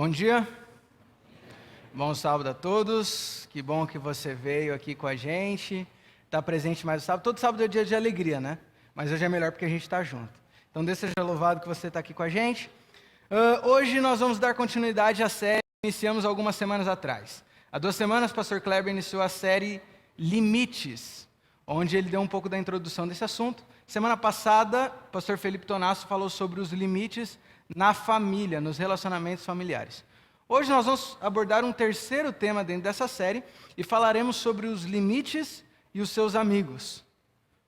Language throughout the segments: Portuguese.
Bom dia, bom sábado a todos, que bom que você veio aqui com a gente, está presente mais no sábado. Todo sábado é dia de alegria, né? Mas hoje é melhor porque a gente está junto. Então Deus seja louvado que você está aqui com a gente. Hoje nós vamos dar continuidade à série que iniciamos algumas semanas atrás. Há 2 semanas o pastor Kleber iniciou a série Limites, onde ele deu um pouco da introdução desse assunto. Semana passada, o pastor Felipe Tonasso falou sobre os limites na família, nos relacionamentos familiares. Hoje nós vamos abordar um terceiro tema dentro dessa série e falaremos sobre os limites e os seus amigos.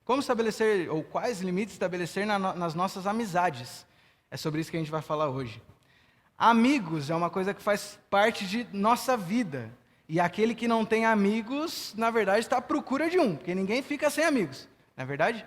Como estabelecer, ou quais limites estabelecer nas nossas amizades. É sobre isso que a gente vai falar hoje. Amigos é uma coisa que faz parte de nossa vida. E aquele que não tem amigos, na verdade, está à procura de um, porque ninguém fica sem amigos, não é verdade?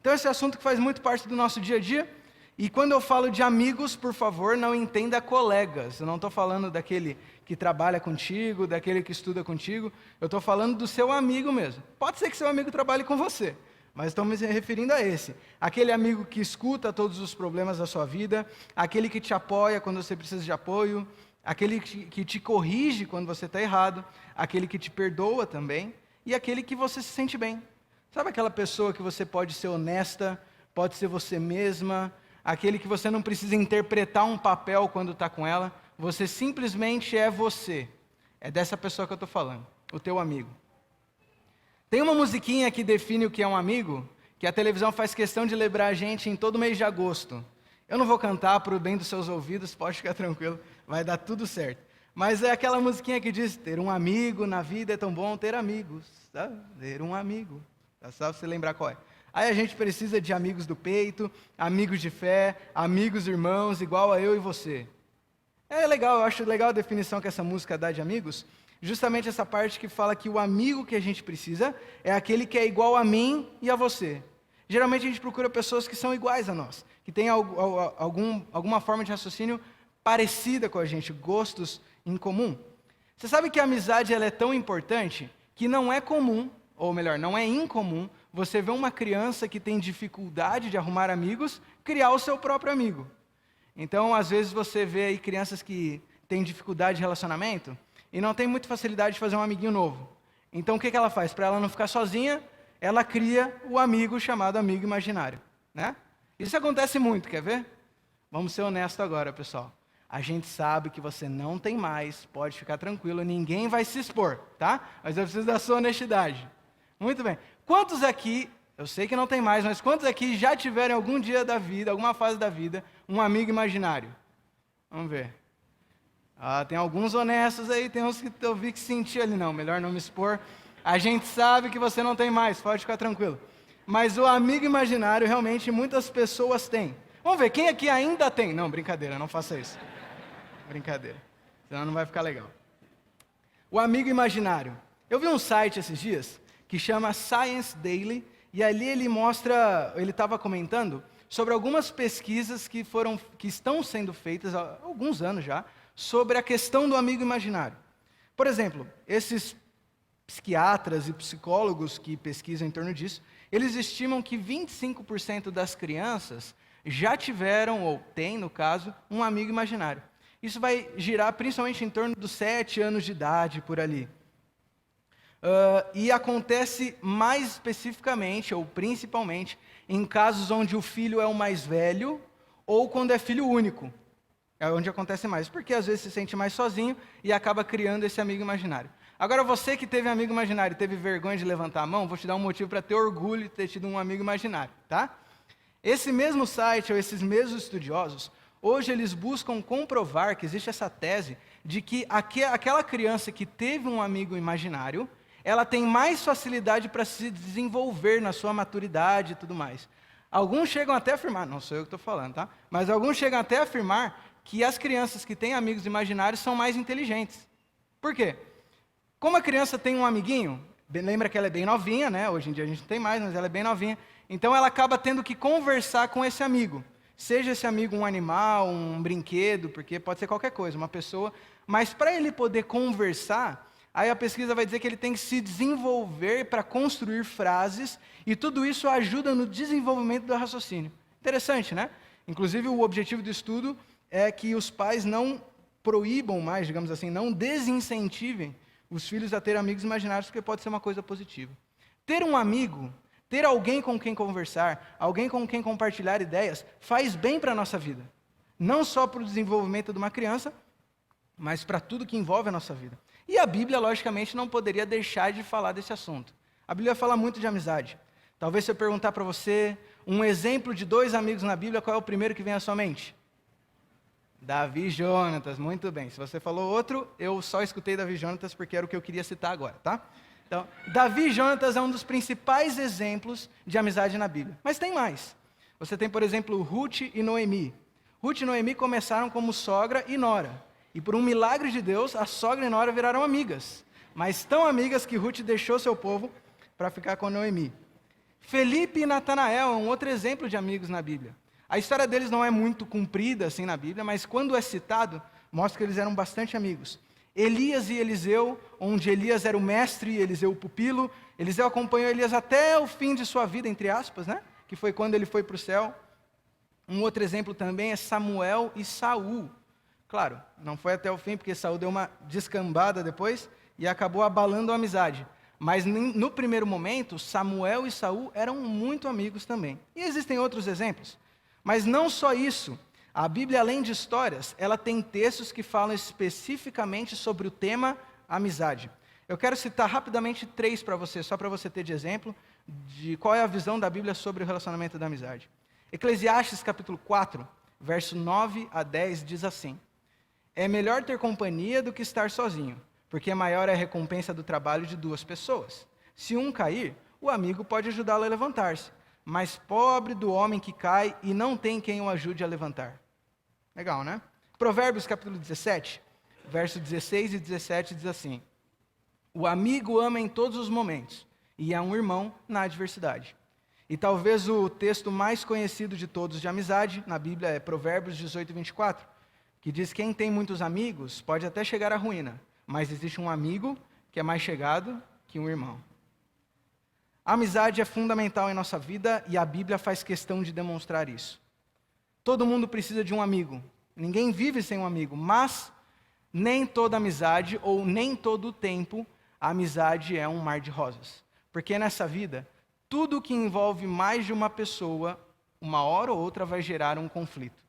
Então esse é um assunto que faz muito parte do nosso dia a dia. E quando eu falo de amigos, por favor, não entenda colegas. Eu não estou falando daquele que trabalha contigo, daquele que estuda contigo. Eu estou falando do seu amigo mesmo. Pode ser que seu amigo trabalhe com você, mas estou me referindo a esse. Aquele amigo que escuta todos os problemas da sua vida, aquele que te apoia quando você precisa de apoio, aquele que te corrige quando você está errado, aquele que te perdoa também, e aquele que você se sente bem. Sabe aquela pessoa que você pode ser honesta, pode ser você mesma, aquele que você não precisa interpretar um papel quando está com ela, você simplesmente é você. É dessa pessoa que eu estou falando, o teu amigo. Tem uma musiquinha que define o que é um amigo, que a televisão faz questão de lembrar a gente em todo mês de agosto. Eu não vou cantar para o bem dos seus ouvidos, pode ficar tranquilo, vai dar tudo certo. Mas é aquela musiquinha que diz, ter um amigo na vida é tão bom ter amigos, tá? Ter um amigo, tá? Só você lembrar qual é. Aí a gente precisa de amigos do peito, amigos de fé, amigos irmãos, igual a eu e você. É legal, eu acho legal a definição que essa música dá de amigos, justamente essa parte que fala que o amigo que a gente precisa é aquele que é igual a mim e a você. Geralmente a gente procura pessoas que são iguais a nós, que têm alguma forma de raciocínio parecida com a gente, gostos em comum. Você sabe que a amizade ela é tão importante que não é comum, ou melhor, não é incomum, você vê uma criança que tem dificuldade de arrumar amigos, criar o seu próprio amigo. Então, às vezes você vê aí crianças que têm dificuldade de relacionamento e não tem muita facilidade de fazer um amiguinho novo. Então, o que ela faz? Para ela não ficar sozinha, ela cria o amigo chamado amigo imaginário, né? Isso acontece muito, quer ver? Vamos ser honestos agora, pessoal. A gente sabe que você não tem mais, pode ficar tranquilo, ninguém vai se expor, tá? Mas eu preciso da sua honestidade. Muito bem. Quantos aqui, eu sei que não tem mais, mas quantos aqui já tiveram algum dia da vida, alguma fase da vida, um amigo imaginário? Vamos ver. Tem alguns honestos aí, tem uns que eu vi que senti ali, não, melhor não me expor. A gente sabe que você não tem mais, pode ficar tranquilo. Mas o amigo imaginário, realmente, muitas pessoas têm. Vamos ver, quem aqui ainda tem? Não, brincadeira, não faça isso. Brincadeira, senão não vai ficar legal. O amigo imaginário. Eu vi um site esses dias que chama Science Daily, e ali ele estava comentando sobre algumas pesquisas que estão sendo feitas há alguns anos já, sobre a questão do amigo imaginário. Por exemplo, esses psiquiatras e psicólogos que pesquisam em torno disso, eles estimam que 25% das crianças já tiveram, ou têm no caso, um amigo imaginário. Isso vai girar principalmente em torno dos 7 anos de idade, por ali. E acontece mais especificamente, ou principalmente, em casos onde o filho é o mais velho, ou quando é filho único. É onde acontece mais, porque às vezes se sente mais sozinho e acaba criando esse amigo imaginário. Agora você que teve amigo imaginário e teve vergonha de levantar a mão, vou te dar um motivo para ter orgulho de ter tido um amigo imaginário, tá? Esse mesmo site, ou esses mesmos estudiosos, hoje eles buscam comprovar que existe essa tese de que aquela criança que teve um amigo imaginário, ela tem mais facilidade para se desenvolver na sua maturidade e tudo mais. Alguns chegam até a afirmar, não sou eu que estou falando, tá? Mas alguns chegam até a afirmar que as crianças que têm amigos imaginários são mais inteligentes. Por quê? Como a criança tem um amiguinho, lembra que ela é bem novinha, né? Hoje em dia a gente não tem mais, mas ela é bem novinha. Então ela acaba tendo que conversar com esse amigo. Seja esse amigo um animal, um brinquedo, porque pode ser qualquer coisa, uma pessoa. Mas para ele poder conversar, aí a pesquisa vai dizer que ele tem que se desenvolver para construir frases, e tudo isso ajuda no desenvolvimento do raciocínio. Interessante, né? Inclusive, o objetivo do estudo é que os pais não proíbam mais, digamos assim, não desincentivem os filhos a ter amigos imaginários, porque pode ser uma coisa positiva. Ter um amigo, ter alguém com quem conversar, alguém com quem compartilhar ideias, faz bem para a nossa vida. Não só para o desenvolvimento de uma criança, mas para tudo que envolve a nossa vida. E a Bíblia, logicamente, não poderia deixar de falar desse assunto. A Bíblia fala muito de amizade. Talvez se eu perguntar para você um exemplo de 2 amigos na Bíblia, qual é o primeiro que vem à sua mente? Davi e Jonatas, muito bem. Se você falou outro, eu só escutei Davi e Jonatas porque era o que eu queria citar agora, tá? Então, Davi e Jonatas é um dos principais exemplos de amizade na Bíblia. Mas tem mais. Você tem, por exemplo, Ruth e Noemi. Ruth e Noemi começaram como sogra e nora. E por um milagre de Deus, a sogra e nora viraram amigas. Mas tão amigas que Ruth deixou seu povo para ficar com Noemi. Felipe e Natanael é um outro exemplo de amigos na Bíblia. A história deles não é muito comprida assim na Bíblia, mas quando é citado, mostra que eles eram bastante amigos. Elias e Eliseu, onde Elias era o mestre e Eliseu o pupilo. Eliseu acompanhou Elias até o fim de sua vida, entre aspas, né? Que foi quando ele foi para o céu. Um outro exemplo também é Samuel e Saul. Claro, não foi até o fim, porque Saul deu uma descambada depois e acabou abalando a amizade. Mas no primeiro momento, Samuel e Saul eram muito amigos também. E existem outros exemplos. Mas não só isso. A Bíblia, além de histórias, ela tem textos que falam especificamente sobre o tema amizade. Eu quero citar rapidamente 3 para você, só para você ter de exemplo, de qual é a visão da Bíblia sobre o relacionamento da amizade. Eclesiastes capítulo 4, verso 9 a 10, diz assim: é melhor ter companhia do que estar sozinho, porque maior é a recompensa do trabalho de 2 pessoas. Se um cair, o amigo pode ajudá-lo a levantar-se, mas pobre do homem que cai e não tem quem o ajude a levantar. Legal, né? Provérbios capítulo 17, verso 16 e 17 diz assim: o amigo ama em todos os momentos, e é um irmão na adversidade. E talvez o texto mais conhecido de todos de amizade na Bíblia é Provérbios 18, 24, que diz: quem tem muitos amigos pode até chegar à ruína, mas existe um amigo que é mais chegado que um irmão. A amizade é fundamental em nossa vida e a Bíblia faz questão de demonstrar isso. Todo mundo precisa de um amigo. Ninguém vive sem um amigo, mas nem toda amizade ou nem todo o tempo a amizade é um mar de rosas. Porque nessa vida, tudo que envolve mais de uma pessoa, uma hora ou outra vai gerar um conflito.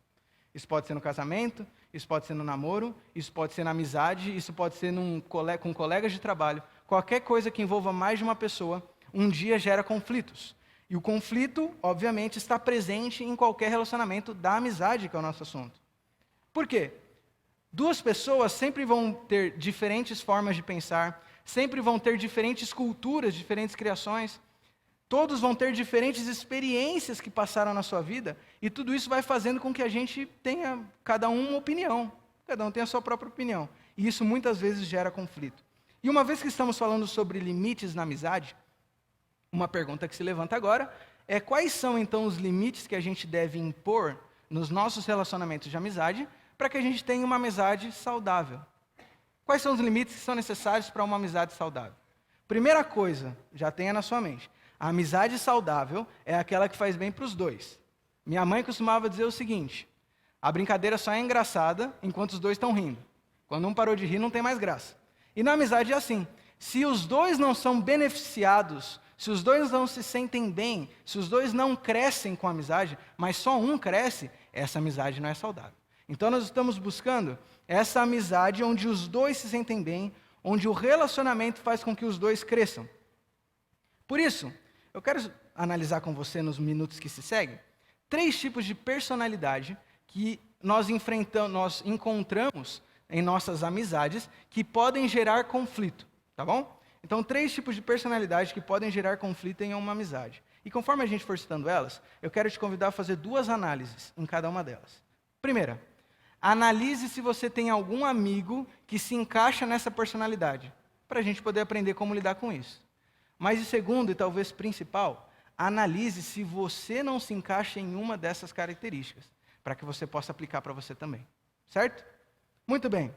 Isso pode ser no casamento, isso pode ser no namoro, isso pode ser na amizade, isso pode ser com colegas de trabalho. Qualquer coisa que envolva mais de uma pessoa, um dia gera conflitos. E o conflito, obviamente, está presente em qualquer relacionamento da amizade, que é o nosso assunto. Por quê? 2 pessoas sempre vão ter diferentes formas de pensar, sempre vão ter diferentes culturas, diferentes criações. Todos vão ter diferentes experiências que passaram na sua vida, e tudo isso vai fazendo com que a gente tenha, cada um, uma opinião. Cada um tem a sua própria opinião. E isso muitas vezes gera conflito. E uma vez que estamos falando sobre limites na amizade, uma pergunta que se levanta agora é: quais são então os limites que a gente deve impor nos nossos relacionamentos de amizade para que a gente tenha uma amizade saudável? Quais são os limites que são necessários para uma amizade saudável? Primeira coisa, já tenha na sua mente: a amizade saudável é aquela que faz bem para os 2. Minha mãe costumava dizer o seguinte: a brincadeira só é engraçada enquanto os 2 estão rindo. Quando um parou de rir, não tem mais graça. E na amizade é assim: se os 2 não são beneficiados, se os 2 não se sentem bem, se os 2 não crescem com a amizade, mas só um cresce, essa amizade não é saudável. Então nós estamos buscando essa amizade onde os 2 se sentem bem, onde o relacionamento faz com que os 2 cresçam. Por isso, eu quero analisar com você nos minutos que se seguem 3 tipos de personalidade que nós encontramos em nossas amizades que podem gerar conflito, tá bom? Então, 3 tipos de personalidade que podem gerar conflito em uma amizade. E conforme a gente for citando elas, eu quero te convidar a fazer 2 análises em cada uma delas. Primeira, analise se você tem algum amigo que se encaixa nessa personalidade, para a gente poder aprender como lidar com isso. Mas e segundo, e talvez principal, analise se você não se encaixa em uma dessas características, para que você possa aplicar para você também. Certo? Muito bem.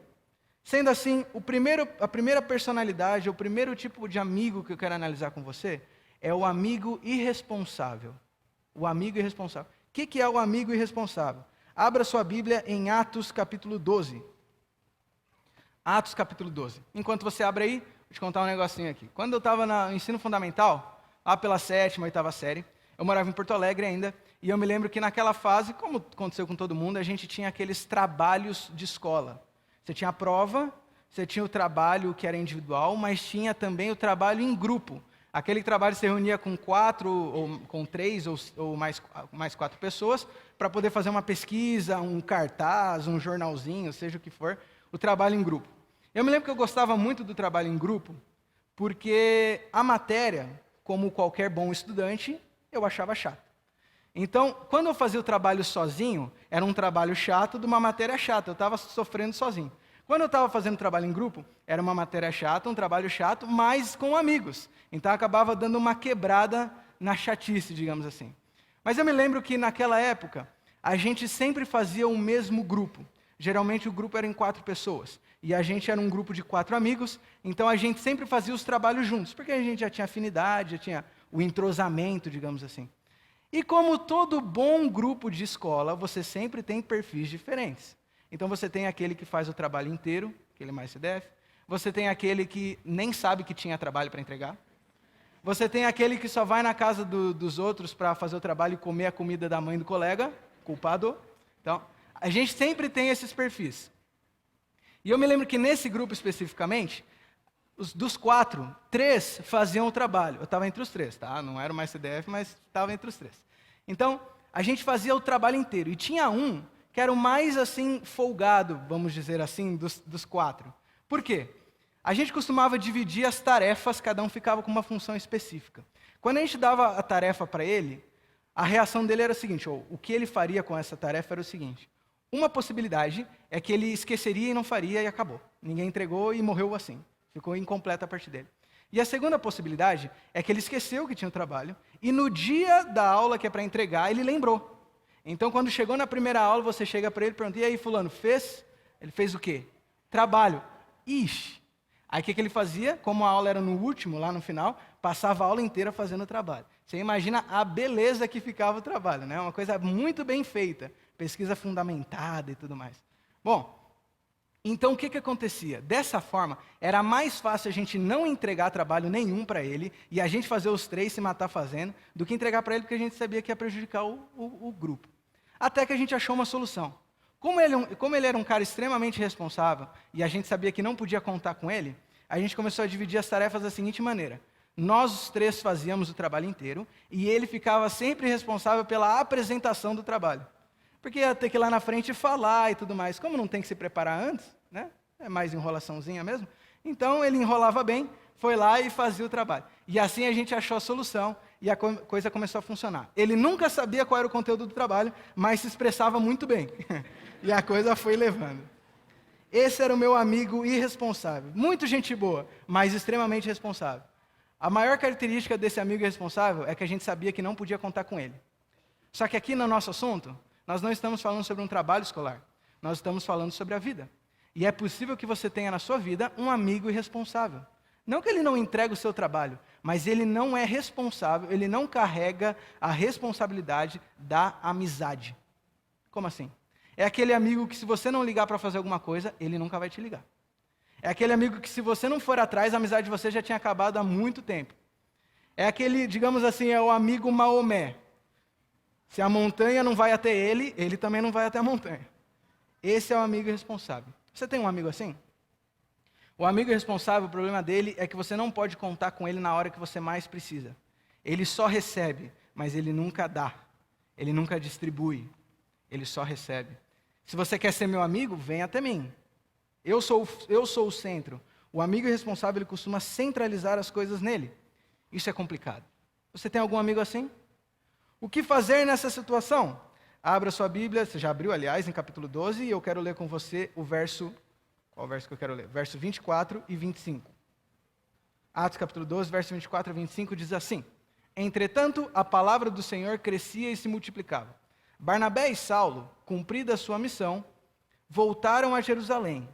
Sendo assim, a primeira personalidade, o primeiro tipo de amigo que eu quero analisar com você é o amigo irresponsável. O amigo irresponsável. O que é o amigo irresponsável? Abra sua Bíblia em Atos capítulo 12. Atos capítulo 12. Enquanto você abre aí, vou te contar um negocinho aqui. Quando eu estava no ensino fundamental, lá pela 7ª, 8ª série, eu morava em Porto Alegre ainda, e eu me lembro que naquela fase, como aconteceu com todo mundo, a gente tinha aqueles trabalhos de escola. Você tinha a prova, você tinha o trabalho que era individual, mas tinha também o trabalho em grupo. Aquele trabalho se reunia com 4, ou com 3, ou mais 4 pessoas, para poder fazer uma pesquisa, um cartaz, um jornalzinho, seja o que for, o trabalho em grupo. Eu me lembro que eu gostava muito do trabalho em grupo, porque a matéria, como qualquer bom estudante, eu achava chato. Então, quando eu fazia o trabalho sozinho, era um trabalho chato de uma matéria chata, eu estava sofrendo sozinho. Quando eu estava fazendo trabalho em grupo, era uma matéria chata, um trabalho chato, mas com amigos. Então, acabava dando uma quebrada na chatice, digamos assim. Mas eu me lembro que, naquela época, a gente sempre fazia o mesmo grupo. Geralmente, o grupo era em 4 pessoas. E a gente era um grupo de 4 amigos, então a gente sempre fazia os trabalhos juntos, porque a gente já tinha afinidade, já tinha o entrosamento, digamos assim. E como todo bom grupo de escola, você sempre tem perfis diferentes. Então você tem aquele que faz o trabalho inteiro, aquele mais se deve. Você tem aquele que nem sabe que tinha trabalho para entregar. Você tem aquele que só vai na casa dos outros para fazer o trabalho e comer a comida da mãe do colega, culpado. Então, a gente sempre tem esses perfis. E eu me lembro que nesse grupo especificamente, dos 4, 3 faziam o trabalho. Eu estava entre os 3, tá? Não era o mais CDF, mas estava entre os 3. Então, a gente fazia o trabalho inteiro. E tinha um que era o mais, assim, folgado, vamos dizer assim, dos 4. Por quê? A gente costumava dividir as tarefas, cada um ficava com uma função específica. Quando a gente dava a tarefa para ele, a reação dele era a seguinte, ou o que ele faria com essa tarefa era o seguinte. Uma possibilidade é que ele esqueceria e não faria e acabou. Ninguém entregou e morreu assim. Ficou incompleta a parte dele. E a segunda possibilidade é que ele esqueceu que tinha o trabalho e no dia da aula que é para entregar, ele lembrou. Então, quando chegou na primeira aula, você chega para ele e pergunta, e aí, fulano, fez? Ele fez o quê? Trabalho. Ixi. Aí, o que ele fazia? Como a aula era no último, lá no final, passava a aula inteira fazendo o trabalho. Você imagina a beleza que ficava o trabalho, né? Uma coisa muito bem feita. Pesquisa fundamentada e tudo mais. Bom, então o que acontecia? Dessa forma, era mais fácil a gente não entregar trabalho nenhum para ele e a gente fazer os 3 se matar fazendo, do que entregar para ele porque a gente sabia que ia prejudicar o grupo. Até que a gente achou uma solução. Como ele era um cara extremamente responsável e a gente sabia que não podia contar com ele, a gente começou a dividir as tarefas da seguinte maneira. Nós os 3 fazíamos o trabalho inteiro e ele ficava sempre responsável pela apresentação do trabalho. Porque ia ter que ir lá na frente falar e tudo mais. Como não tem que se preparar antes, né? É mais enrolaçãozinha mesmo. Então ele enrolava bem, foi lá e fazia o trabalho. E assim a gente achou a solução e a coisa começou a funcionar. Ele nunca sabia qual era o conteúdo do trabalho, mas se expressava muito bem. E a coisa foi levando. Esse era o meu amigo irresponsável. Muito gente boa, mas extremamente responsável. A maior característica desse amigo irresponsável é que a gente sabia que não podia contar com ele. Só que aqui no nosso assunto, nós não estamos falando sobre um trabalho escolar. Nós estamos falando sobre a vida. E é possível que você tenha na sua vida um amigo irresponsável. Não que ele não entregue o seu trabalho, mas ele não é responsável, ele não carrega a responsabilidade da amizade. Como assim? É aquele amigo que se você não ligar para fazer alguma coisa, ele nunca vai te ligar. É aquele amigo que se você não for atrás, a amizade de você já tinha acabado há muito tempo. É aquele, digamos assim, é o amigo Maomé. Se a montanha não vai até ele, ele também não vai até a montanha. Esse é o amigo responsável. Você tem um amigo assim? O amigo responsável, o problema dele é que você não pode contar com ele na hora que você mais precisa. Ele só recebe, mas ele nunca dá. Ele nunca distribui. Ele só recebe. Se você quer ser meu amigo, vem até mim. Eu sou o centro. O amigo responsável, ele costuma centralizar as coisas nele. Isso é complicado. Você tem algum amigo assim? O que fazer nessa situação? Abra sua Bíblia, você já abriu, aliás, em capítulo 12, e eu quero ler com você o verso... Qual verso que eu quero ler? Verso 24 e 25. Atos capítulo 12, verso 24 a 25 diz assim: Entretanto, a palavra do Senhor crescia e se multiplicava. Barnabé e Saulo, cumprida a sua missão, voltaram a Jerusalém,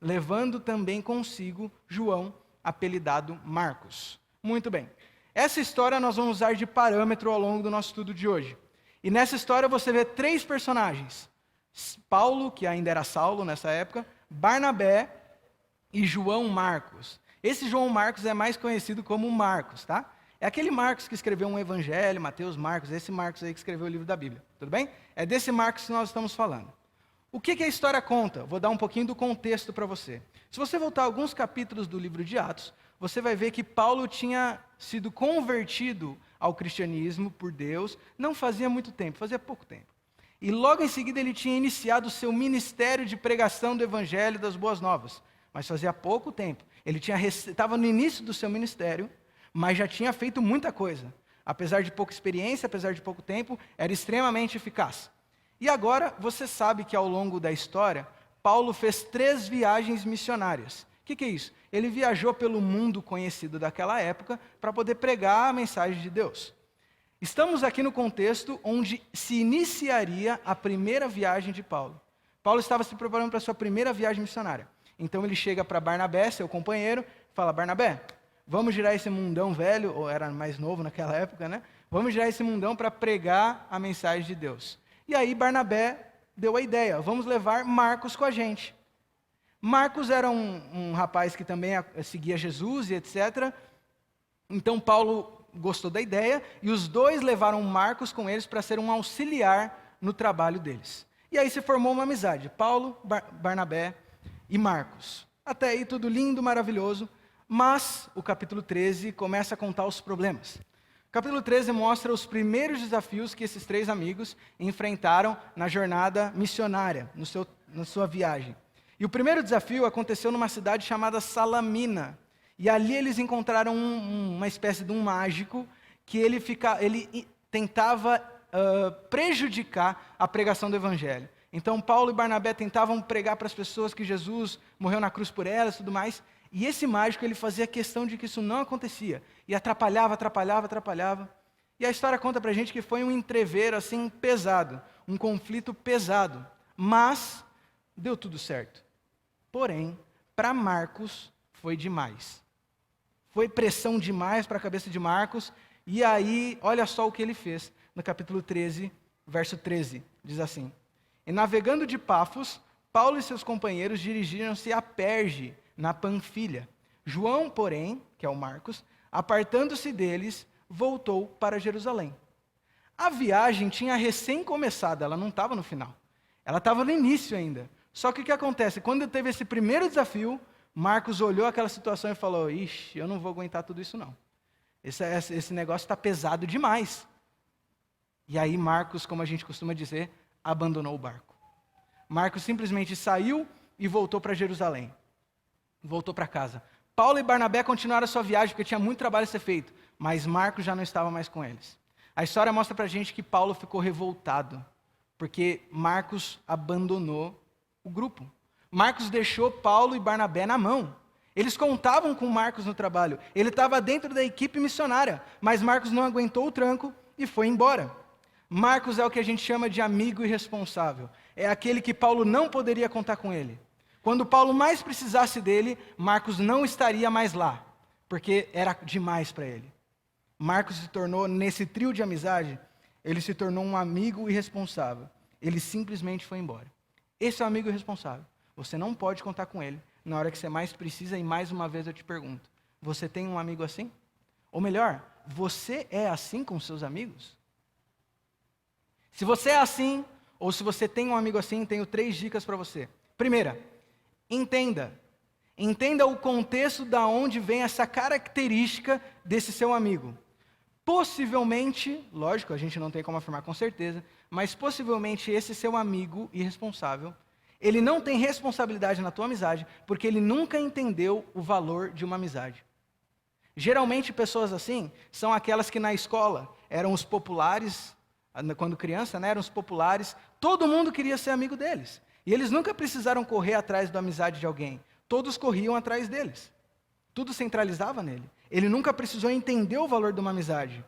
levando também consigo João, apelidado Marcos. Muito bem. Essa história nós vamos usar de parâmetro ao longo do nosso estudo de hoje. E nessa história você vê 3 personagens. Paulo, que ainda era Saulo nessa época, Barnabé e João Marcos. Esse João Marcos é mais conhecido como Marcos, tá? É aquele Marcos que escreveu um evangelho, Mateus, Marcos, esse Marcos aí que escreveu o livro da Bíblia, tudo bem? É desse Marcos que nós estamos falando. O que a história conta? Vou dar um pouquinho do contexto para você. Se você voltar alguns capítulos do livro de Atos, você vai ver que Paulo tinha sido convertido ao cristianismo por Deus, não fazia muito tempo, fazia pouco tempo. E logo em seguida ele tinha iniciado o seu ministério de pregação do evangelho das boas novas, mas fazia pouco tempo. Ele estava no início do seu ministério, mas já tinha feito muita coisa. Apesar de pouca experiência, apesar de pouco tempo, era extremamente eficaz. E agora, você sabe que ao longo da história, Paulo fez 3 viagens missionárias. O que é isso? Ele viajou pelo mundo conhecido daquela época para poder pregar a mensagem de Deus. Estamos aqui no contexto onde se iniciaria a primeira viagem de Paulo. Paulo estava se preparando para a sua primeira viagem missionária. Então ele chega para Barnabé, seu companheiro, e fala: Barnabé, vamos girar esse mundão velho, ou era mais novo naquela época, né? Vamos girar esse mundão para pregar a mensagem de Deus. E aí Barnabé deu a ideia: vamos levar Marcos com a gente. Marcos era um rapaz que também seguia Jesus e etc. Então Paulo gostou da ideia e os dois levaram Marcos com eles para ser um auxiliar no trabalho deles. E aí se formou uma amizade, Paulo, Barnabé e Marcos. Até aí tudo lindo, maravilhoso, mas o capítulo 13 começa a contar os problemas. O capítulo 13 mostra os primeiros desafios que esses 3 amigos enfrentaram na jornada missionária, na sua viagem. E o primeiro desafio aconteceu numa cidade chamada Salamina. E ali eles encontraram uma espécie de um mágico que ele tentava prejudicar a pregação do evangelho. Então Paulo e Barnabé tentavam pregar para as pessoas que Jesus morreu na cruz por elas e tudo mais. E esse mágico ele fazia questão de que isso não acontecia. E atrapalhava. E a história conta para a gente que foi um entrever assim pesado, um conflito pesado. Mas deu tudo certo. Porém, para Marcos foi demais. Foi pressão demais para a cabeça de Marcos. E aí, olha só o que ele fez no capítulo 13, verso 13. Diz assim: E navegando de Pafos, Paulo e seus companheiros dirigiram-se a Perge, na Panfilha. João, porém, que é o Marcos, apartando-se deles, voltou para Jerusalém. A viagem tinha recém começado, ela não estava no final. Ela estava no início ainda. Só que o que acontece? Quando teve esse primeiro desafio, Marcos olhou aquela situação e falou: Ixi, eu não vou aguentar tudo isso não. Esse negócio está pesado demais. E aí Marcos, como a gente costuma dizer, abandonou o barco. Marcos simplesmente saiu e voltou para Jerusalém. Voltou para casa. Paulo e Barnabé continuaram a sua viagem porque tinha muito trabalho a ser feito, mas Marcos já não estava mais com eles. A história mostra para a gente que Paulo ficou revoltado, porque Marcos abandonou o grupo. Marcos deixou Paulo e Barnabé na mão. Eles contavam com Marcos no trabalho. Ele estava dentro da equipe missionária, mas Marcos não aguentou o tranco e foi embora. Marcos é o que a gente chama de amigo irresponsável. É aquele que Paulo não poderia contar com ele. Quando Paulo mais precisasse dele, Marcos não estaria mais lá, porque era demais para ele. Marcos se tornou, nesse trio de amizade, ele se tornou um amigo irresponsável. Ele simplesmente foi embora. Esse é o amigo irresponsável. Você não pode contar com ele na hora que você mais precisa, e mais uma vez eu te pergunto, você tem um amigo assim? Ou melhor, você é assim com seus amigos? Se você é assim, ou se você tem um amigo assim, tenho 3 dicas para você. Primeira, entenda o contexto da onde vem essa característica desse seu amigo. Possivelmente, lógico, a gente não tem como afirmar com certeza, mas possivelmente esse seu amigo irresponsável, ele não tem responsabilidade na tua amizade, porque ele nunca entendeu o valor de uma amizade. Geralmente pessoas assim são aquelas que na escola eram os populares, quando criança, né, eram os populares, todo mundo queria ser amigo deles. E eles nunca precisaram correr atrás da amizade de alguém, todos corriam atrás deles. Tudo centralizava nele. Ele nunca precisou entender o valor de uma amizade.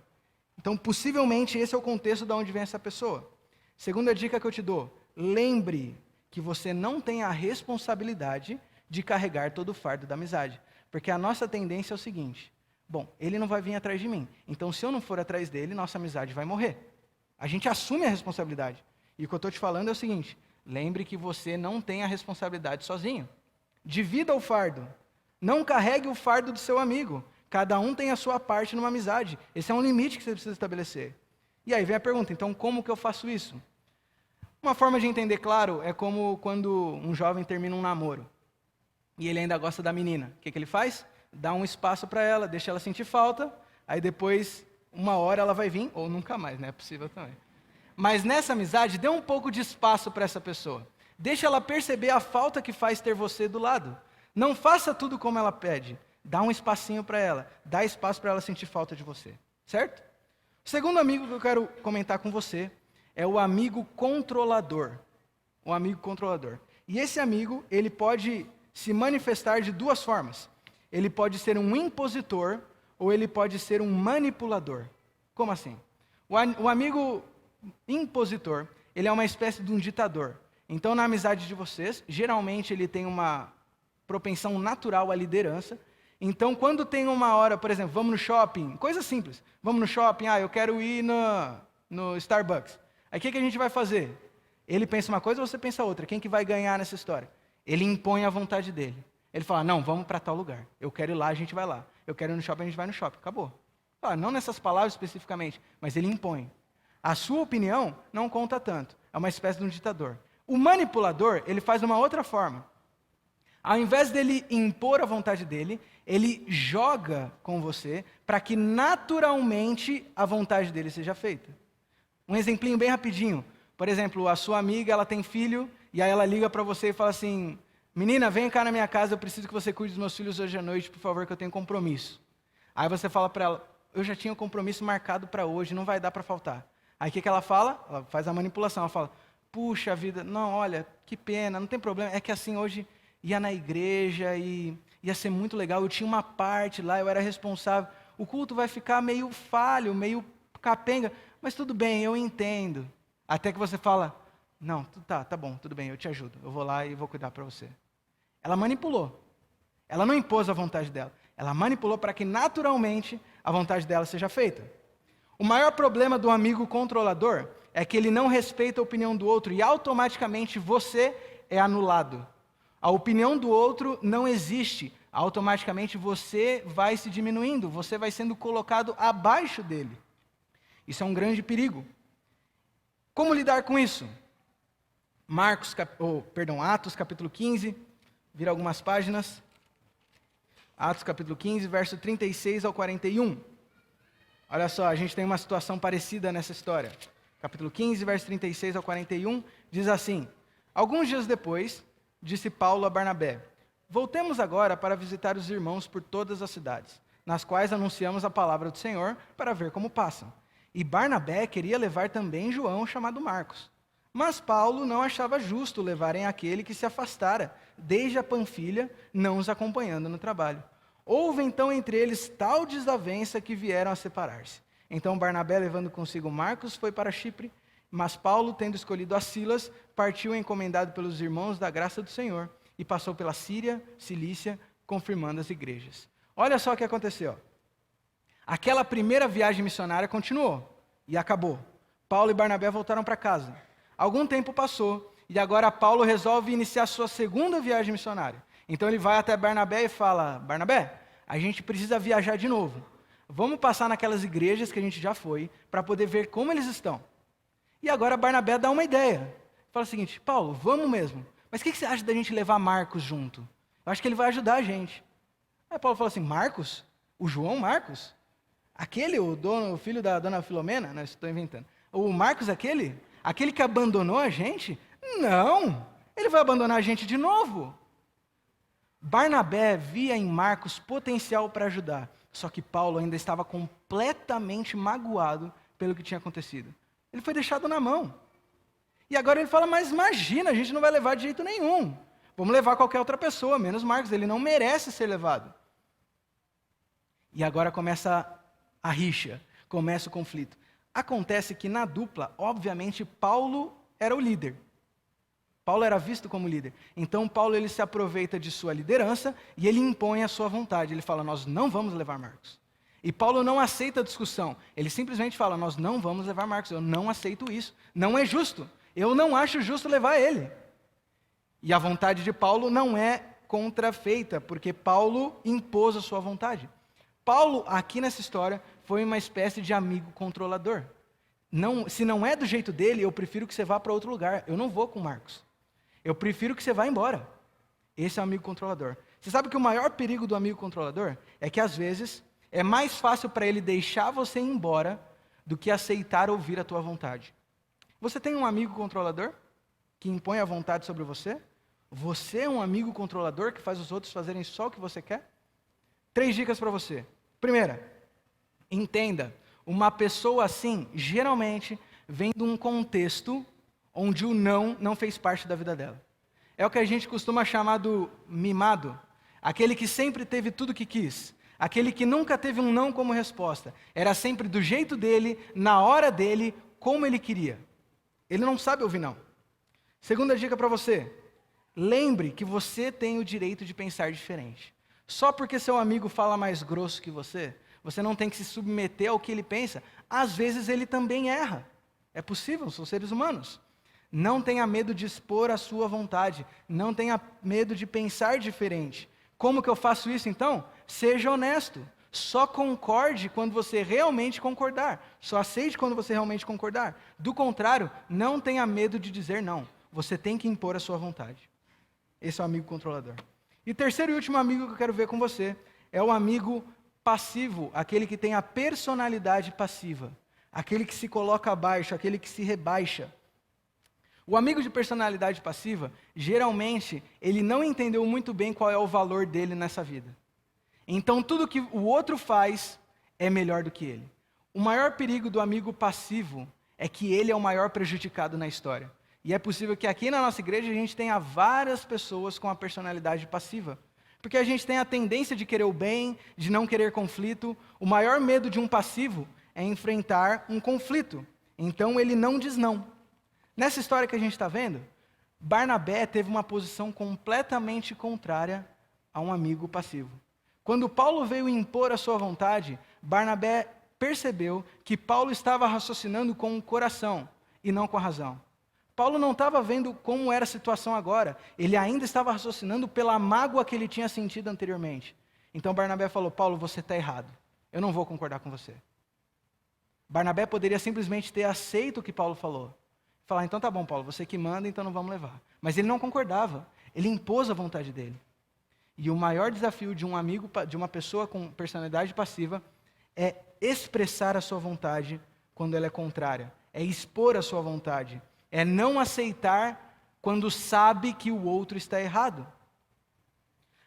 Então, possivelmente, esse é o contexto de onde vem essa pessoa. Segunda dica que eu te dou: lembre que você não tem a responsabilidade de carregar todo o fardo da amizade. Porque a nossa tendência é o seguinte: bom, ele não vai vir atrás de mim, então se eu não for atrás dele, nossa amizade vai morrer. A gente assume a responsabilidade. E o que eu estou te falando é o seguinte: lembre que você não tem a responsabilidade sozinho. Divida o fardo. Não carregue o fardo do seu amigo. Cada um tem a sua parte numa amizade. Esse é um limite que você precisa estabelecer. E aí vem a pergunta, então como que eu faço isso? Uma forma de entender claro é como quando um jovem termina um namoro. E ele ainda gosta da menina. O que ele faz? Dá um espaço para ela, deixa ela sentir falta. Aí depois, uma hora ela vai vir, ou nunca mais, né? É possível também. Mas nessa amizade, dê um pouco de espaço para essa pessoa. Deixa ela perceber a falta que faz ter você do lado. Não faça tudo como ela pede. Dá um espacinho para ela. Dá espaço para ela sentir falta de você. Certo? O segundo amigo que eu quero comentar com você é o amigo controlador. O amigo controlador. E esse amigo, ele pode se manifestar de duas formas. Ele pode ser um impositor ou ele pode ser um manipulador. Como assim? O amigo impositor, ele é uma espécie de um ditador. Então, na amizade de vocês, geralmente ele tem uma propensão natural à liderança. Então, quando tem uma hora, por exemplo, vamos no shopping, coisa simples. Vamos no shopping, eu quero ir no Starbucks. Aí o que a gente vai fazer? Ele pensa uma coisa, você pensa outra. Quem que vai ganhar nessa história? Ele impõe a vontade dele. Ele fala, não, vamos para tal lugar. Eu quero ir lá, a gente vai lá. Eu quero ir no shopping, a gente vai no shopping. Acabou. Não nessas palavras especificamente, mas ele impõe. A sua opinião não conta tanto. É uma espécie de um ditador. O manipulador, ele faz de uma outra forma. Ao invés dele impor a vontade dele, ele joga com você para que naturalmente a vontade dele seja feita. Um exemplinho bem rapidinho. Por exemplo, a sua amiga, ela tem filho, e aí ela liga para você e fala assim, menina, vem cá na minha casa, eu preciso que você cuide dos meus filhos hoje à noite, por favor, que eu tenho compromisso. Aí você fala para ela, eu já tinha um compromisso marcado para hoje, não vai dar para faltar. Aí o que ela fala? Ela faz a manipulação, ela fala, puxa vida, não, olha, que pena, não tem problema, é que assim, hoje ia na igreja e ia ser muito legal, eu tinha uma parte lá, eu era responsável, o culto vai ficar meio falho, meio capenga, mas tudo bem, eu entendo. Até que você fala, não, tá bom, tudo bem, eu te ajudo, eu vou lá e vou cuidar para você. Ela manipulou, ela não impôs a vontade dela, ela manipulou para que naturalmente a vontade dela seja feita. O maior problema do amigo controlador é que ele não respeita a opinião do outro e automaticamente você é anulado. A opinião do outro não existe. Automaticamente você vai se diminuindo, você vai sendo colocado abaixo dele. Isso é um grande perigo. Como lidar com isso? Atos capítulo 15, vira algumas páginas. Atos capítulo 15, verso 36 ao 41. Olha só, a gente tem uma situação parecida nessa história. Capítulo 15, verso 36 ao 41, diz assim: Alguns dias depois, disse Paulo a Barnabé, voltemos agora para visitar os irmãos por todas as cidades, nas quais anunciamos a palavra do Senhor, para ver como passam. E Barnabé queria levar também João, chamado Marcos. Mas Paulo não achava justo levarem aquele que se afastara, desde a Panfilha, não os acompanhando no trabalho. Houve então entre eles tal desavença que vieram a separar-se. Então Barnabé, levando consigo Marcos, foi para Chipre, mas Paulo, tendo escolhido a Silas, partiu encomendado pelos irmãos da graça do Senhor, e passou pela Síria, Cilícia, confirmando as igrejas. Olha só o que aconteceu. Aquela primeira viagem missionária continuou, e acabou. Paulo e Barnabé voltaram para casa. Algum tempo passou, e agora Paulo resolve iniciar sua segunda viagem missionária. Então ele vai até Barnabé e fala, Barnabé, a gente precisa viajar de novo. Vamos passar naquelas igrejas que a gente já foi, para poder ver como eles estão. E agora Barnabé dá uma ideia. Fala o seguinte, Paulo, vamos mesmo. Mas o que você acha da gente levar Marcos junto? Eu acho que ele vai ajudar a gente. Aí Paulo fala assim, Marcos? O João Marcos? Aquele, o filho da dona Filomena? Não, estou inventando. O Marcos aquele? Aquele que abandonou a gente? Não, ele vai abandonar a gente de novo. Barnabé via em Marcos potencial para ajudar, só que Paulo ainda estava completamente magoado pelo que tinha acontecido. Ele foi deixado na mão. E agora ele fala, mas imagina, a gente não vai levar de jeito nenhum. Vamos levar qualquer outra pessoa, menos Marcos, ele não merece ser levado. E agora começa a rixa, começa o conflito. Acontece que na dupla, obviamente, Paulo era o líder. Paulo era visto como líder. Então Paulo ele se aproveita de sua liderança e ele impõe a sua vontade. Ele fala, nós não vamos levar Marcos. E Paulo não aceita a discussão. Ele simplesmente fala, nós não vamos levar Marcos. Eu não aceito isso. Não é justo. Eu não acho justo levar ele. E a vontade de Paulo não é contrafeita, porque Paulo impôs a sua vontade. Paulo, aqui nessa história, foi uma espécie de amigo controlador. Não, se não é do jeito dele, eu prefiro que você vá para outro lugar. Eu não vou com Marcos. Eu prefiro que você vá embora. Esse é o amigo controlador. Você sabe que o maior perigo do amigo controlador é que, às vezes, é mais fácil para ele deixar você ir embora do que aceitar ouvir a tua vontade. Você tem um amigo controlador que impõe a vontade sobre você? Você é um amigo controlador que faz os outros fazerem só o que você quer? 3 dicas para você. Primeira, entenda, uma pessoa assim, geralmente, vem de um contexto onde o não fez parte da vida dela. É o que a gente costuma chamar do mimado, aquele que sempre teve tudo que quis, aquele que nunca teve um não como resposta, era sempre do jeito dele, na hora dele, como ele queria. Ele não sabe ouvir não. Segunda dica para você, lembre que você tem o direito de pensar diferente. Só porque seu amigo fala mais grosso que você não tem que se submeter ao que ele pensa. Às vezes ele também erra. É possível, são seres humanos. Não tenha medo de expor a sua vontade. Não tenha medo de pensar diferente. Como que eu faço isso então? Seja honesto. Só concorde quando você realmente concordar. Só aceite quando você realmente concordar. Do contrário, não tenha medo de dizer não. Você tem que impor a sua vontade. Esse é o amigo controlador. E terceiro e último amigo que eu quero ver com você é o amigo passivo, aquele que tem a personalidade passiva, aquele que se coloca abaixo, aquele que se rebaixa. O amigo de personalidade passiva, geralmente, ele não entendeu muito bem qual é o valor dele nessa vida. Então, tudo que o outro faz é melhor do que ele. O maior perigo do amigo passivo é que ele é o maior prejudicado na história. E é possível que aqui na nossa igreja a gente tenha várias pessoas com a personalidade passiva. Porque a gente tem a tendência de querer o bem, de não querer conflito. O maior medo de um passivo é enfrentar um conflito. Então ele não diz não. Nessa história que a gente está vendo, Barnabé teve uma posição completamente contrária a um amigo passivo. Quando Paulo veio impor a sua vontade, Barnabé percebeu que Paulo estava raciocinando com o coração e não com a razão. Paulo não estava vendo como era a situação agora. Ele ainda estava raciocinando pela mágoa que ele tinha sentido anteriormente. Então Barnabé falou, Paulo, você está errado. Eu não vou concordar com você. Barnabé poderia simplesmente ter aceito o que Paulo falou. Falar, então tá bom, Paulo, você que manda, então não vamos levar. Mas ele não concordava. Ele impôs a vontade dele. E o maior desafio de um amigo, de uma pessoa com personalidade passiva, é expressar a sua vontade quando ela é contrária. É expor a sua vontade. É não aceitar quando sabe que o outro está errado.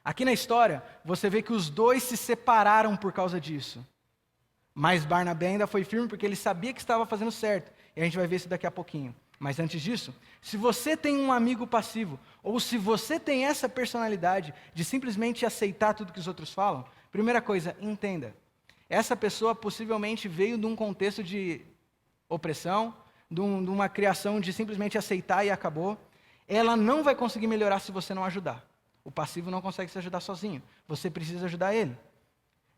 Aqui na história, você vê que os dois se separaram por causa disso. Mas Barnabé ainda foi firme porque ele sabia que estava fazendo certo. E a gente vai ver isso daqui a pouquinho. Mas antes disso, se você tem um amigo passivo, ou se você tem essa personalidade de simplesmente aceitar tudo que os outros falam, primeira coisa, entenda. Essa pessoa possivelmente veio de um contexto de opressão, de uma criação de simplesmente aceitar e acabou. Ela não vai conseguir melhorar se você não ajudar. O passivo não consegue se ajudar sozinho. Você precisa ajudar ele.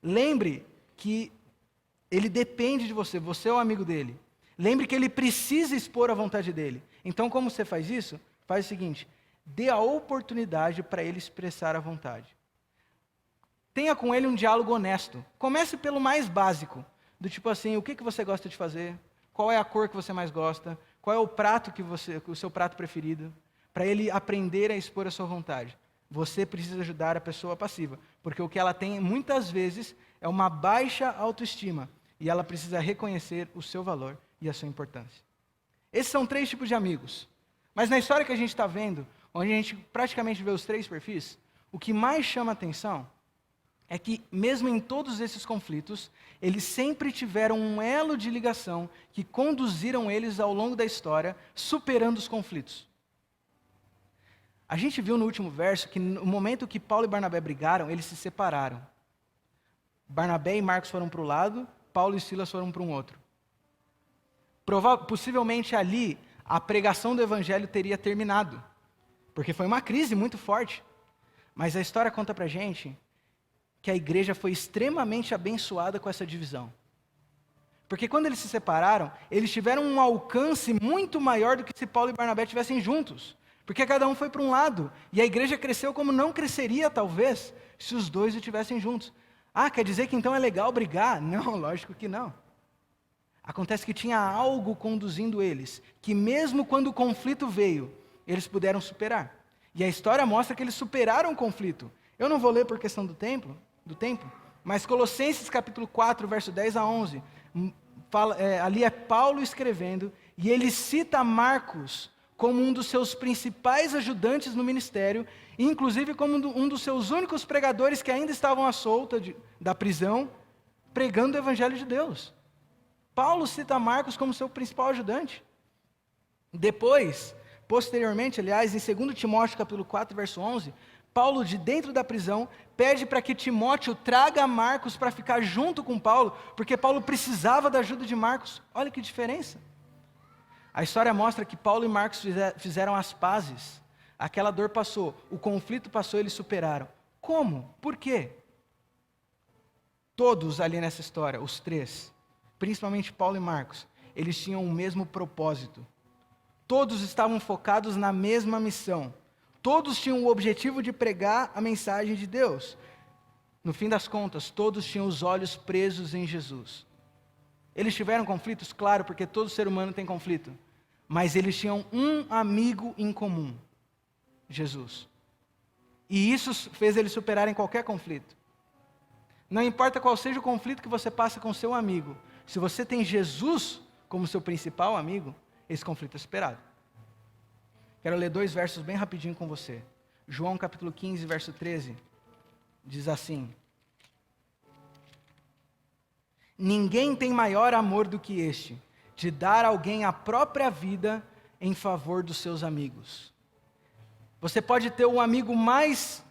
Lembre que ele depende de você. Você é o amigo dele. Lembre que ele precisa expor a vontade dele. Então, como você faz isso? Faz o seguinte. Dê a oportunidade para ele expressar a vontade. Tenha com ele um diálogo honesto. Comece pelo mais básico. Do tipo assim, o que você gosta de fazer? Qual é a cor que você mais gosta? Qual é o prato o seu prato preferido? Para ele aprender a expor a sua vontade. Você precisa ajudar a pessoa passiva, porque o que ela tem muitas vezes é uma baixa autoestima e ela precisa reconhecer o seu valor e a sua importância. Esses são 3 tipos de amigos. Mas na história que a gente está vendo, onde a gente praticamente vê os 3 perfis, o que mais chama atenção é que, mesmo em todos esses conflitos, eles sempre tiveram um elo de ligação que conduziram eles ao longo da história, superando os conflitos. A gente viu no último verso que no momento que Paulo e Barnabé brigaram, eles se separaram. Barnabé e Marcos foram para um lado, Paulo e Silas foram para um outro. Possivelmente ali, a pregação do evangelho teria terminado, porque foi uma crise muito forte. Mas a história conta para a gente que a igreja foi extremamente abençoada com essa divisão. Porque quando eles se separaram, eles tiveram um alcance muito maior do que se Paulo e Barnabé estivessem juntos. Porque cada um foi para um lado, e a igreja cresceu como não cresceria, talvez, se os dois estivessem juntos. Ah, quer dizer que então é legal brigar? Não, lógico que não. Acontece que tinha algo conduzindo eles, que mesmo quando o conflito veio, eles puderam superar. E a história mostra que eles superaram o conflito. Eu não vou ler por questão do tempo, mas Colossenses capítulo 4, verso 10 a 11, ali é Paulo escrevendo, e ele cita Marcos como um dos seus principais ajudantes no ministério, e inclusive como um dos seus únicos pregadores que ainda estavam à solta da prisão, pregando o evangelho de Deus. Paulo cita Marcos como seu principal ajudante. Depois, posteriormente, aliás, em 2 Timóteo capítulo 4, verso 11, Paulo, de dentro da prisão, pede para que Timóteo traga Marcos para ficar junto com Paulo, porque Paulo precisava da ajuda de Marcos. Olha que diferença. A história mostra que Paulo e Marcos fizeram as pazes. Aquela dor passou, o conflito passou, eles superaram. Como? Por quê? Todos ali nessa história, os três, principalmente Paulo e Marcos, eles tinham o mesmo propósito. Todos estavam focados na mesma missão. Todos tinham o objetivo de pregar a mensagem de Deus. No fim das contas, todos tinham os olhos presos em Jesus. Eles tiveram conflitos? Claro, porque todo ser humano tem conflito. Mas eles tinham um amigo em comum: Jesus. E isso fez eles superarem qualquer conflito. Não importa qual seja o conflito que você passa com seu amigo, se você tem Jesus como seu principal amigo, esse conflito é superado. Quero ler 2 versos bem rapidinho com você. João capítulo 15, verso 13, diz assim: ninguém tem maior amor do que este, de dar a alguém a própria vida em favor dos seus amigos. Você pode ter o amigo mais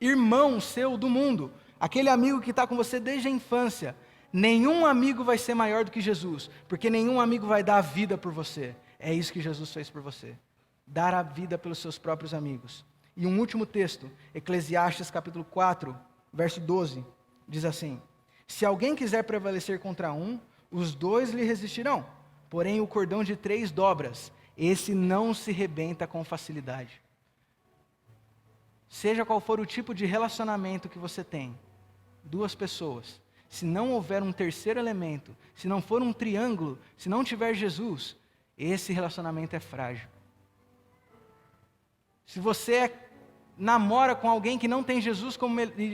irmão seu do mundo, aquele amigo que está com você desde a infância. Nenhum amigo vai ser maior do que Jesus, porque nenhum amigo vai dar a vida por você. É isso que Jesus fez por você, dar a vida pelos seus próprios amigos. E um último texto, Eclesiastes capítulo 4, verso 12, diz assim: se alguém quiser prevalecer contra um, os dois lhe resistirão, porém o cordão de 3 dobras, esse não se rebenta com facilidade. Seja qual for o tipo de relacionamento que você tem, 2 pessoas, se não houver um terceiro elemento, se não for um triângulo, se não tiver Jesus, esse relacionamento é frágil. Se você namora com alguém que não tem Jesus,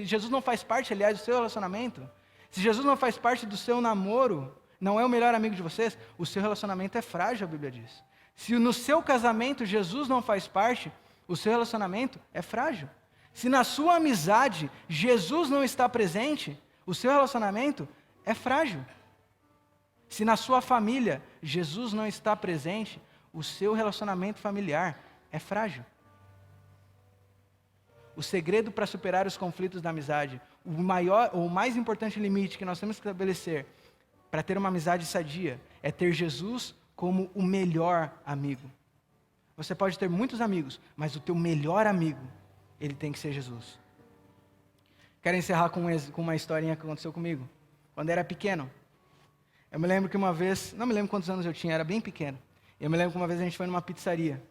Jesus não faz parte, aliás, do seu relacionamento, se Jesus não faz parte do seu namoro, não é o melhor amigo de vocês, o seu relacionamento é frágil, a Bíblia diz. Se no seu casamento Jesus não faz parte, o seu relacionamento é frágil. Se na sua amizade Jesus não está presente, o seu relacionamento é frágil. Se na sua família Jesus não está presente, o seu relacionamento familiar é frágil. O segredo para superar os conflitos da amizade, o mais importante limite que nós temos que estabelecer para ter uma amizade sadia, é ter Jesus como o melhor amigo. Você pode ter muitos amigos, mas o teu melhor amigo, ele tem que ser Jesus. Quero encerrar com uma historinha que aconteceu comigo. Quando eu era pequeno, eu me lembro que uma vez, não me lembro quantos anos eu tinha, era bem pequeno. Eu me lembro que uma vez a gente foi numa pizzaria.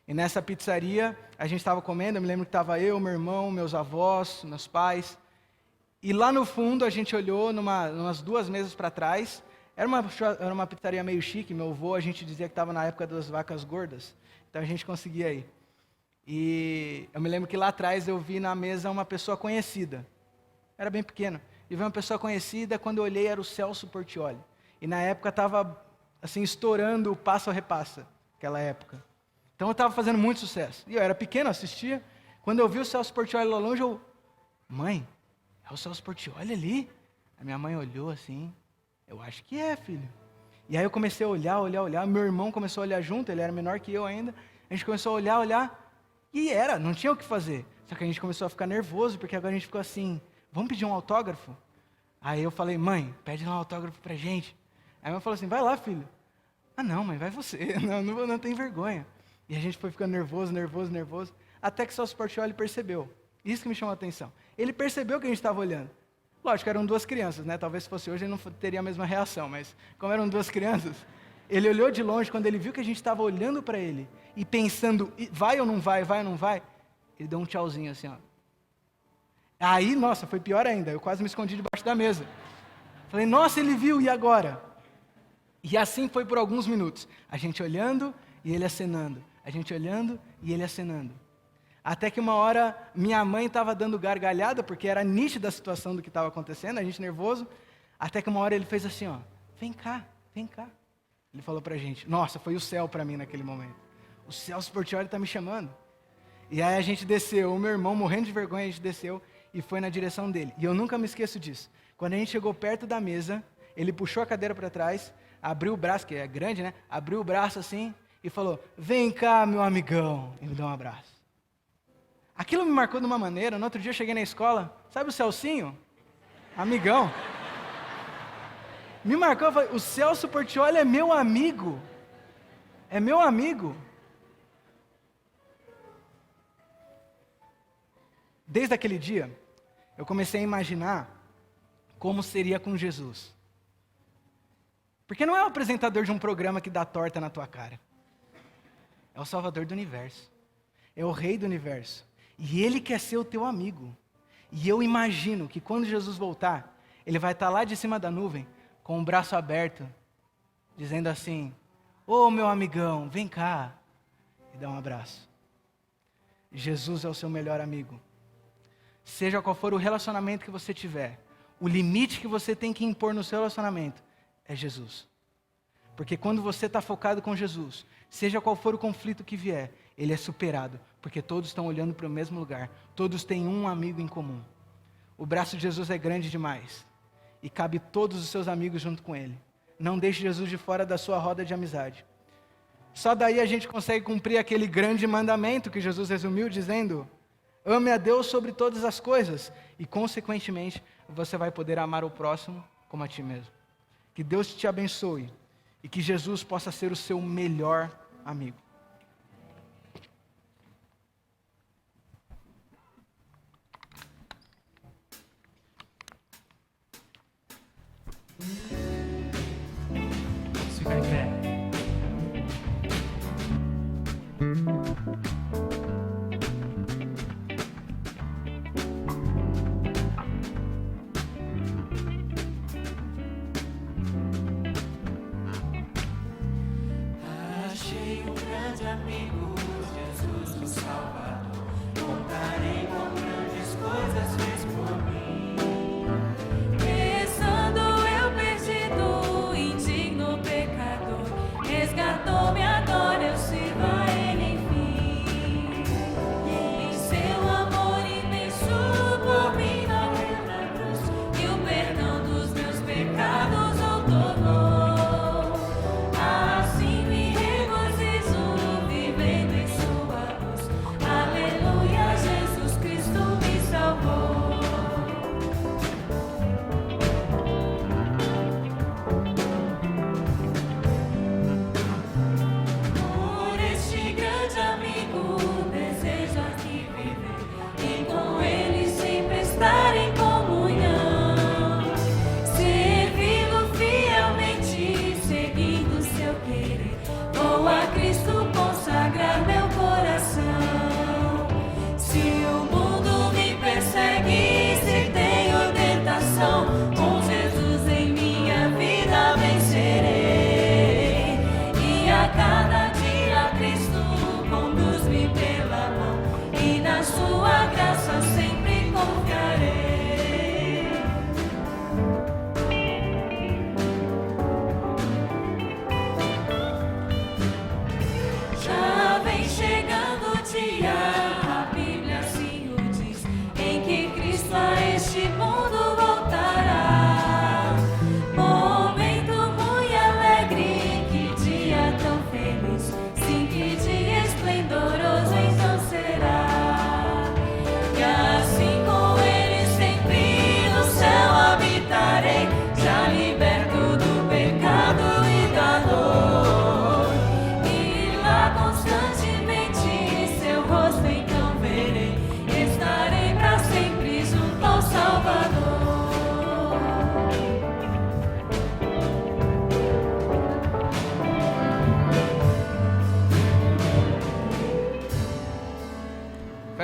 E nessa pizzaria, a gente estava comendo, eu me lembro que estava eu, meu irmão, meus avós, meus pais. E lá no fundo, a gente olhou umas 2 mesas para trás. Era uma pizzaria meio chique, meu avô, a gente dizia que estava na época das vacas gordas. Então a gente conseguia ir. E eu me lembro que lá atrás eu vi na mesa uma pessoa conhecida. Era bem pequeno. E vi uma pessoa conhecida, quando eu olhei era o Celso Portiolli. E na época estava assim, estourando o Passa ou Repassa, aquela época. Então eu estava fazendo muito sucesso. E eu era pequeno, assistia. Quando eu vi o Celso Portiolli lá longe, mãe, é o Celso Portiolli ali? A minha mãe olhou assim, eu acho que é, filho. E aí eu comecei a olhar. Meu irmão começou a olhar junto, ele era menor que eu ainda. A gente começou a olhar. E não tinha o que fazer. Só que a gente começou a ficar nervoso, porque agora a gente ficou assim, vamos pedir um autógrafo? Aí eu falei, mãe, pede um autógrafo pra gente. Aí a mãe falou assim, vai lá, filho. Ah não, mãe, vai você, não tem vergonha. E a gente foi ficando nervoso, até que o Celso Portiolli percebeu. Isso que me chamou a atenção. Ele percebeu que a gente estava olhando. Lógico, eram 2 crianças, né? Talvez se fosse hoje ele não teria a mesma reação, mas como eram 2 crianças, Ele olhou de longe, quando ele viu que a gente estava olhando para ele e pensando, vai ou não vai, vai ou não vai, ele deu um tchauzinho assim, ó. Aí, nossa, foi pior ainda, eu quase me escondi debaixo da mesa. Falei, nossa, ele viu, e agora? E assim foi por alguns minutos, a gente olhando e ele acenando, a gente olhando e ele acenando. Até que uma hora, minha mãe estava dando gargalhada, porque era nítida a situação do que estava acontecendo, a gente nervoso, até que uma hora ele fez assim, ó, vem cá, vem cá. Ele falou pra gente, nossa, foi o céu pra mim naquele momento. O Celso Portiolli tá me chamando. E aí a gente desceu, o meu irmão morrendo de vergonha, a gente desceu e foi na direção dele. E eu nunca me esqueço disso. Quando a gente chegou perto da mesa, ele puxou a cadeira para trás, abriu o braço, que é grande, né? Abriu o braço assim e falou, vem cá, meu amigão. E me deu um abraço. Aquilo me marcou de uma maneira. No outro dia eu cheguei na escola, sabe o Celcinho? Amigão. Me marcou, eu falei, o Celso Portiolli é meu amigo. É meu amigo. Desde aquele dia, eu comecei a imaginar como seria com Jesus. Porque não é o apresentador de um programa que dá torta na tua cara. É o Salvador do universo. É o Rei do universo. E Ele quer ser o teu amigo. E eu imagino que quando Jesus voltar, Ele vai estar lá de cima da nuvem, com o braço aberto, dizendo assim, ô meu amigão, vem cá, e dá um abraço. Jesus é o seu melhor amigo. Seja qual for o relacionamento que você tiver, o limite que você tem que impor no seu relacionamento é Jesus. Porque quando você está focado com Jesus, seja qual for o conflito que vier, ele é superado, porque todos estão olhando para o mesmo lugar, todos têm um amigo em comum. O braço de Jesus é grande demais, e cabe todos os seus amigos junto com ele. Não deixe Jesus de fora da sua roda de amizade. Só daí a gente consegue cumprir aquele grande mandamento que Jesus resumiu dizendo, ame a Deus sobre todas as coisas, e consequentemente você vai poder amar o próximo como a ti mesmo. Que Deus te abençoe, e que Jesus possa ser o seu melhor amigo. Vamos ficar em pé. Achei um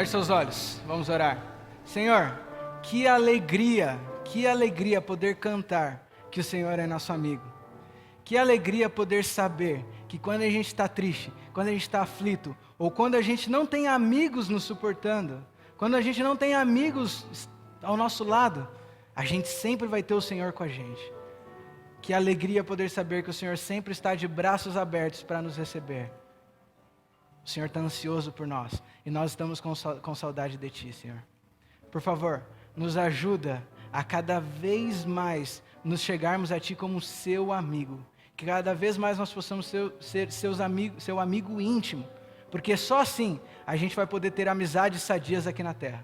Feche seus olhos, vamos orar. Senhor, que alegria poder cantar que o Senhor é nosso amigo. Que alegria poder saber que quando a gente está triste, quando a gente está aflito, ou quando a gente não tem amigos nos suportando, quando a gente não tem amigos ao nosso lado, a gente sempre vai ter o Senhor com a gente. Que alegria poder saber que o Senhor sempre está de braços abertos para nos receber. O Senhor está ansioso por nós e nós estamos com saudade de Ti, Senhor. Por favor, nos ajuda a cada vez mais nos chegarmos a Ti como seu amigo. Que cada vez mais nós possamos ser seu amigo íntimo. Porque só assim a gente vai poder ter amizades sadias aqui na terra.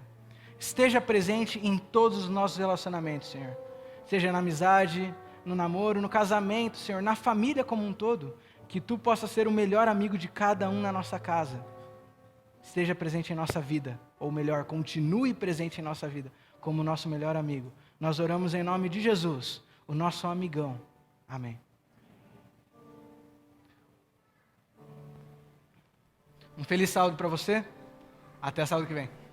Esteja presente em todos os nossos relacionamentos, Senhor. Seja na amizade, no namoro, no casamento, Senhor, na família como um todo. Que Tu possa ser o melhor amigo de cada um na nossa casa. Esteja presente em nossa vida. Ou melhor, continue presente em nossa vida como nosso melhor amigo. Nós oramos em nome de Jesus, o nosso amigão. Amém. Um feliz sábado para você. Até sábado que vem.